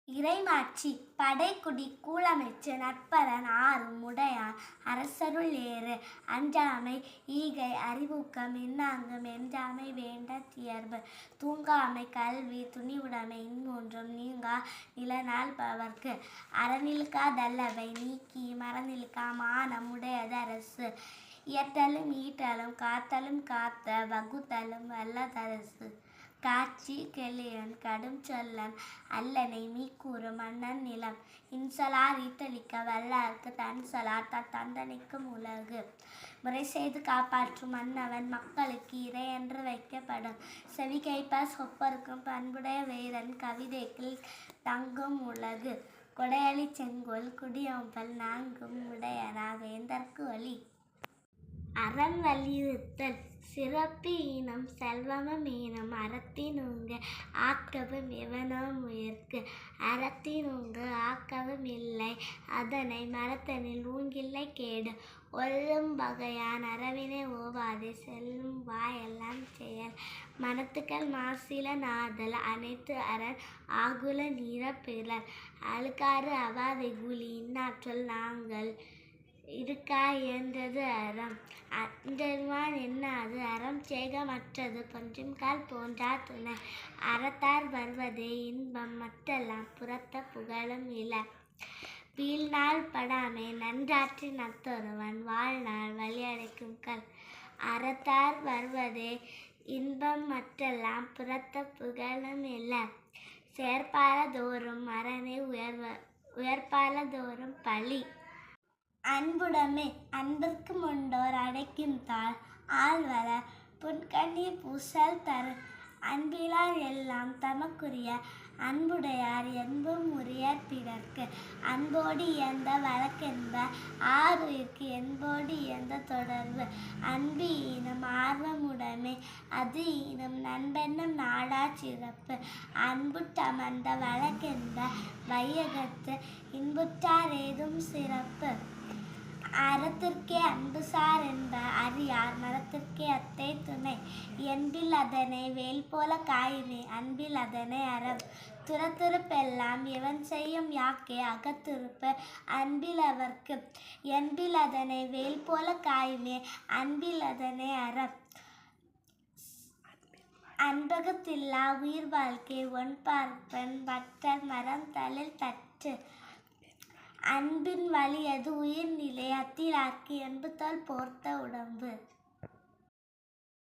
இறைமாட்சி படைக்குடி கூழமைச்சு நட்பரன் ஆறும் உடையான் அரசருள் ஏறு அஞ்சாமை ஈகை அறிவூக்கம் இன்னாங்கும் எஞ்சாமை வேண்ட தியர்பு தூங்காமை கல்வி துணிவுடைமை இம்மூன்றும் நீங்கா நிலநாள் பவர்க்கு அறநில்கா தல்லவை நீக்கி மறநில்கா மானம் உடையது அரசு இயற்றலும் ஈட்டலும் காத்தலும் காத்த வகுத்தலும் வல்லதரசு காட்சி கெளியன் கடும் சொல்லன் அல்லனை மீக்கூறு மன்னன் நிலம் இன்சொலார் ஈட்டளிக்க வல்லார்க்கு தன்சொலார் தந்தனைக்கும் உலகு முறை செய்து காப்பாற்றும் மன்னவன் மக்களுக்கு இறை என்று வைக்கப்படும் செவிகைப்ப சொப்பருக்கும் பண்புடைய வேதன் கவிதைகள் தங்கும் உலகு கொடையளி செங்கோல் குடியோம்பல் நான்கும் உடையனா வேந்தற்கு ஒளி அறம் வலியுறுத்தல் சிறப்பு ஈனம் செல்வமும் ஈனம் அறத்தினுங்க ஆக்கவும் எவனோ முயற்கு அறத்தினுங்கு ஆக்கவும் இல்லை அதனை மறத்தனில் ஊங்கில்லை கேடு ஒல்லும் வகையான் அறவினை ஓவாதே செல்லும் வாயெல்லாம் செயல் மனத்துக்கள் மாசில நாதல் அனைத்து அரண் ஆகுல நீர பிறர் அழுக்காறு அவாதை கூலி இன்னாற்றல் நாங்கள் இருக்கா என்றது அறம் அன்றருவான் என்னாது அறம் செய்க மற்றது பொன்றும் கால் போன்றா துணை அறத்தார் வருவதே இன்பம் மற்றெல்லாம் புறத்த புகழும் இல வீழ்நாள் படாமை நன்றாற்றி நத்தொருவன் வாழ்நாள் வழியடைக்கும் கல் அறத்தார் வருவதே இன்பம் மற்றெல்லாம் புறத்த புகழும் இல செயற்பாலதோறும் அரணை உயர்பாலதோறும் பழி அன்புடைமை அன்பிற்கு முண்டோர் அடைக்கும் தாள் ஆள்வர புன்கண்ணி பூசல் தரு அன்பிலார் எல்லாம் தமக்குரிய அன்புடையார் என்பும் உரியர் பிறர்க்கு அன்போடு இயந்த வழக்கென்ப ஆறுயிர்க்கு என்போடு இயந்த தொடர்பு அன்பு ஈனம் ஆர்வமுடைமை அது ஈனம் நண்பென்னும் நாடா சிறப்பு அன்புற்றமர்ந்த வழக்கென்ப வையகத்து இன்புற்றார் ஏதும் சிறப்பு அறத்திற்கே அன்புசார் என்ப அறியார் மரத்திற்கே அத்தை துணை என்பில் அதனை வேல் போல காயுமே அன்பில் அதனை அறம் துறத்துறுப்பெல்லாம் எவன் செய்யும் யாக்கே அகத்துறுப்பு அன்பில் அவர்க்கு என்பில் அதனை வேல் போல காயுமே அன்பில் அதனை அறம் அன்பகத்தில்லா உயிர் வாழ்க்கை ஒன் பார்ப்பன் வட்டர் மரம் தளிர் தட்டு அன்பின் வலியது உயிர்நிலை அத்திலார்க்கு என்புதோல் போர்த்த உடம்பு.